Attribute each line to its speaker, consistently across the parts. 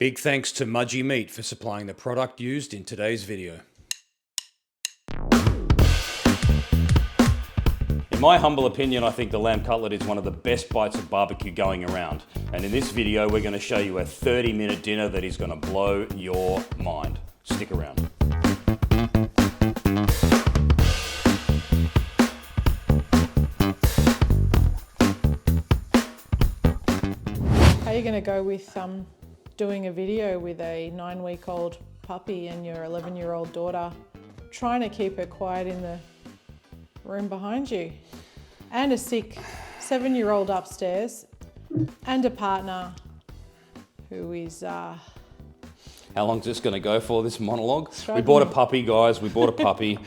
Speaker 1: Big thanks to Mudgee Meat for supplying the product used in today's video. In my humble opinion, I think the lamb cutlet is one of the best bites of barbecue going around. And in this video, we're going to show you a 30-minute dinner that is going to blow your mind. Stick around.
Speaker 2: How are you going to go with doing a video with a 9-week-old puppy and your 11-year-old daughter, trying to keep her quiet in the room behind you, and a sick 7-year-old upstairs, and a partner who is...
Speaker 1: How long is this going to go for, this monologue?
Speaker 2: Struggling.
Speaker 1: We bought a puppy, guys. We bought a puppy.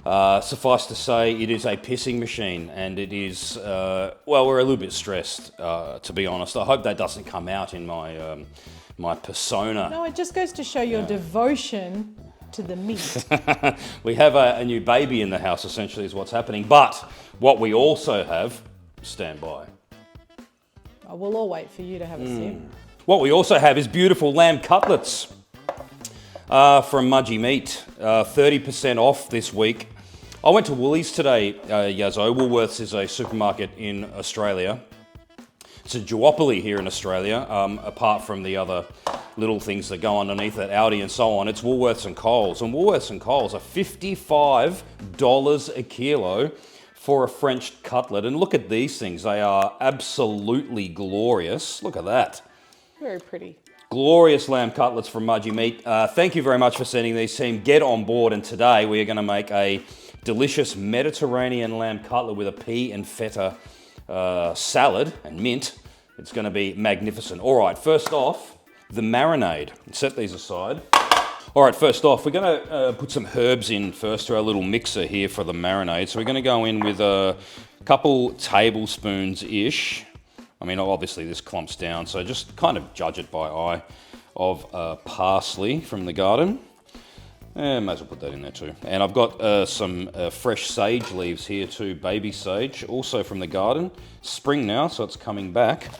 Speaker 1: Suffice to say, it is a pissing machine, and it is, well, we're a little bit stressed, to be honest. I hope that doesn't come out in my my persona.
Speaker 2: No, it just goes to show your devotion to the meat.
Speaker 1: We have a new baby in the house, essentially, is what's happening. But what we also have, stand by.
Speaker 2: Oh, we'll all wait for you to have a sip.
Speaker 1: What we also have is beautiful lamb cutlets from Mudgee Meat, 30% off this week. I went to Woolies today, Yazzo. Woolworths is a supermarket in Australia. It's a duopoly here in Australia, apart from the other little things that go underneath it, Aldi and so on. It's Woolworths and Coles. And Woolworths and Coles are $55 a kilo for a French cutlet. And look at these things. They are absolutely glorious. Look at that.
Speaker 2: Very pretty.
Speaker 1: Glorious lamb cutlets from Mudgee Meat. Thank you very much for sending these, team. Get on board. And today we are going to make a delicious Mediterranean lamb cutlet with a pea and feta salad and mint. It's going to be magnificent. All right, first off, the marinade. Set these aside. All right, first off, we're going to put some herbs in first to our little mixer here for the marinade. So we're going to go in with a couple tablespoons-ish. I mean, obviously this clumps down, so just kind of judge it by eye, of parsley from the garden. And may as well put that in there too. And I've got some fresh sage leaves here too, baby sage, also from the garden. Spring now, so it's coming back.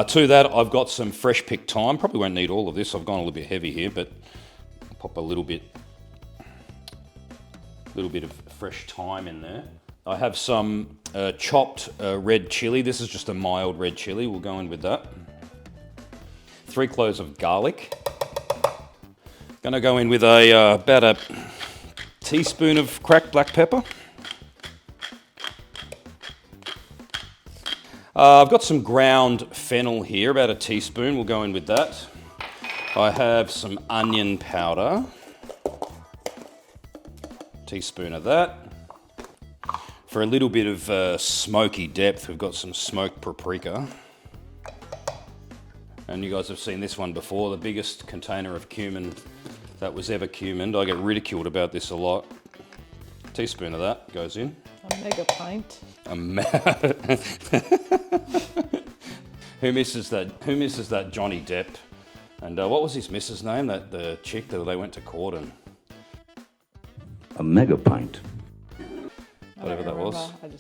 Speaker 1: To that, I've got some fresh picked thyme. Probably won't need all of this. I've gone a little bit heavy here, but I'll pop a little bit of fresh thyme in there. I have some chopped red chilli. This is just a mild red chilli. We'll go in with that. 3 cloves of garlic. Going to go in with about a teaspoon of cracked black pepper. I've got some ground fennel here, about a teaspoon. We'll go in with that. I have some onion powder. Teaspoon of that. For a little bit of smoky depth, we've got some smoked paprika. And you guys have seen this one before, the biggest container of cumin that was ever cumined. I get ridiculed about this a lot. A teaspoon of that goes in.
Speaker 2: A mega pint.
Speaker 1: Who misses that Johnny Depp? And what was his missus' name? The chick that they went to court and...
Speaker 3: A mega pint.
Speaker 1: Whatever that was.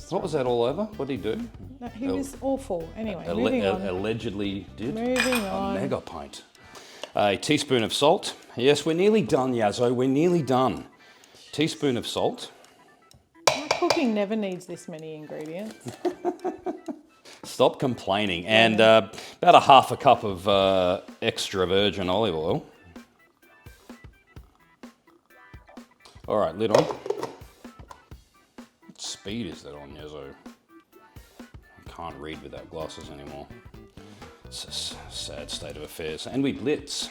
Speaker 1: What was that all over? What did he do?
Speaker 2: No, he was awful. Anyway, moving on.
Speaker 1: Allegedly did.
Speaker 2: Moving on.
Speaker 1: A mega pint. A teaspoon of salt. Yes, we're nearly done, Yazzo. We're nearly done. Teaspoon of salt.
Speaker 2: My cooking never needs this many ingredients.
Speaker 1: Stop complaining. And about a half a cup of extra virgin olive oil. All right, lid on. What speed is that on, Yazzo? I can't read without glasses anymore. It's a sad state of affairs. And we blitz.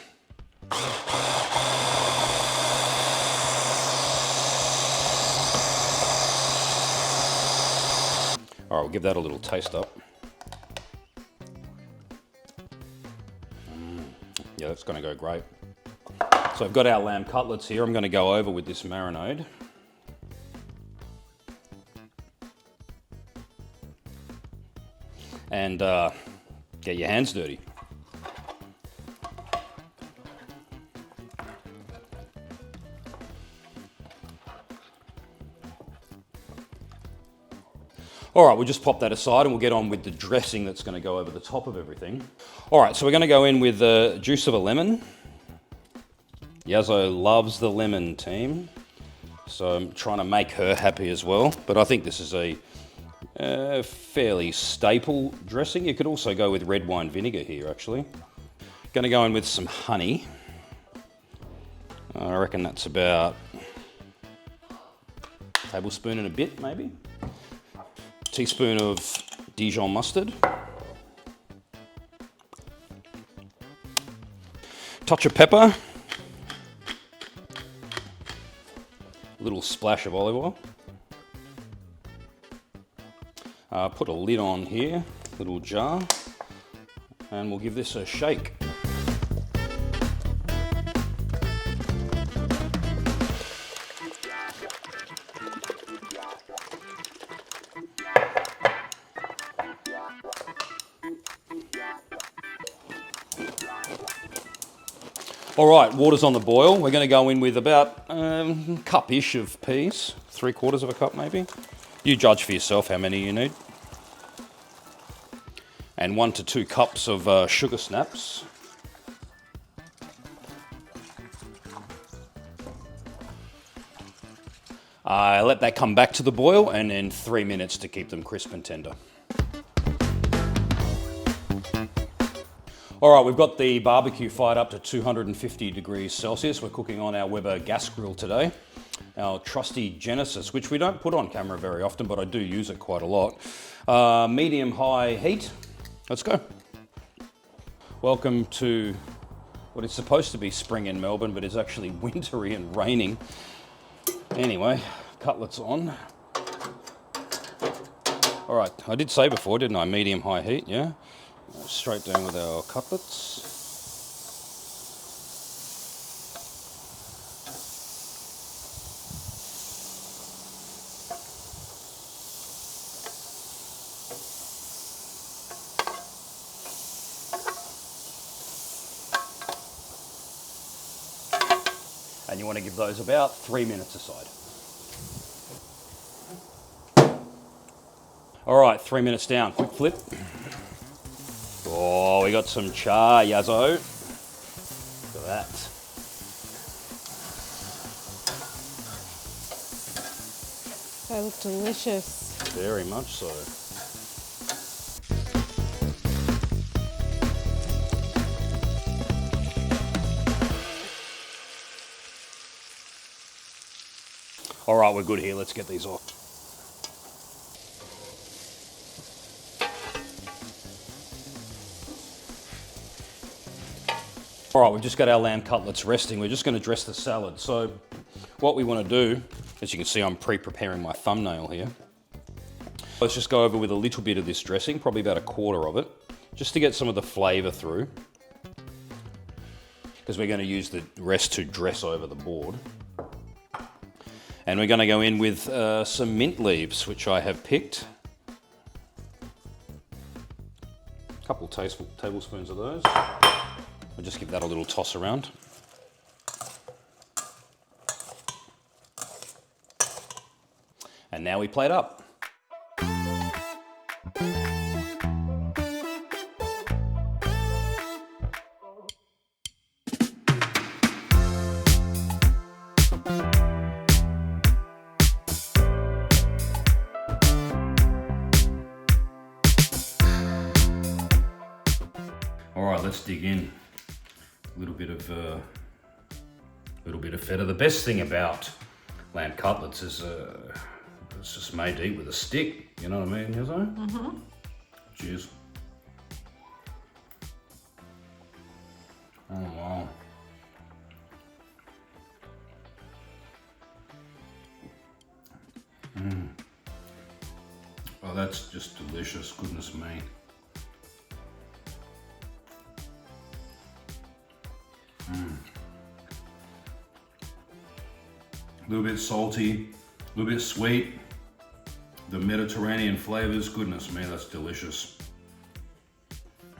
Speaker 1: All right, we'll give that a little taste up. Yeah, that's going to go great. So I've got our lamb cutlets here. I'm going to go over with this marinade. And get your hands dirty. All right, we'll just pop that aside and we'll get on with the dressing that's going to go over the top of everything. All right, so we're going to go in with the juice of a lemon. Yazzo loves the lemon, team. So I'm trying to make her happy as well. But I think this is a fairly staple dressing. You could also go with red wine vinegar here, actually. Going to go in with some honey. I reckon that's about a tablespoon and a bit, maybe. Teaspoon of Dijon mustard. Touch of pepper. A little splash of olive oil. Put a lid on here, little jar, and we'll give this a shake. All right, water's on the boil. We're going to go in with about a cup-ish of peas, 3/4 of a cup maybe. You judge for yourself how many you need. And 1 to 2 cups of sugar snaps. Let that come back to the boil, and then 3 minutes to keep them crisp and tender. All right, we've got the barbecue fired up to 250 degrees Celsius. We're cooking on our Weber gas grill today. Our trusty Genesis, which we don't put on camera very often, but I do use it quite a lot. Medium-high heat. Let's go. Welcome to what is supposed to be spring in Melbourne, but is actually wintry and raining. Anyway, cutlets on. All right, I did say before, didn't I? Medium-high heat, yeah? Straight down with our cutlets. And you want to give those about 3 minutes aside. All right, 3 minutes down, quick flip. Oh, we got some char, Yazzo. Look at that.
Speaker 2: They look delicious.
Speaker 1: Very much so. All right, we're good here. Let's get these off. All right, we've just got our lamb cutlets resting. We're just going to dress the salad. So what we want to do, as you can see, I'm pre-preparing my thumbnail here. Let's just go over with a little bit of this dressing, probably about 1/4 of it, just to get some of the flavour through, because we're going to use the rest to dress over the board. And we're going to go in with some mint leaves, which I have picked. A couple tablespoons of those. I'll just give that a little toss around. And now we plate up. All right, let's dig in. A little bit of feta. The best thing about lamb cutlets is it's just made to eat with a stick. You know what I mean, Yazzo? Mm-hmm. Cheers. Oh wow. Oh, that's just delicious. Goodness me. A little bit salty, a little bit sweet. The Mediterranean flavors, goodness me, that's delicious.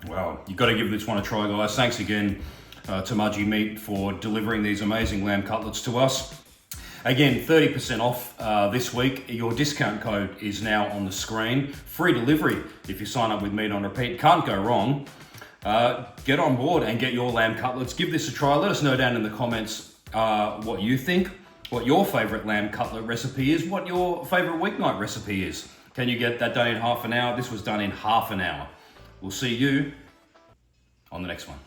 Speaker 1: Wow, you've got to give this one a try, guys. Thanks again to Mudgee Meat for delivering these amazing lamb cutlets to us. Again, 30% off this week. Your discount code is now on the screen. Free delivery if you sign up with Meat on Repeat. Can't go wrong. get on board and get your lamb cutlets. Give this a try. Let us know down in the comments what you think, what your favourite lamb cutlet recipe is, what your favourite weeknight recipe is. Can you get that done in half an hour? This was done in half an hour. We'll see you on the next one.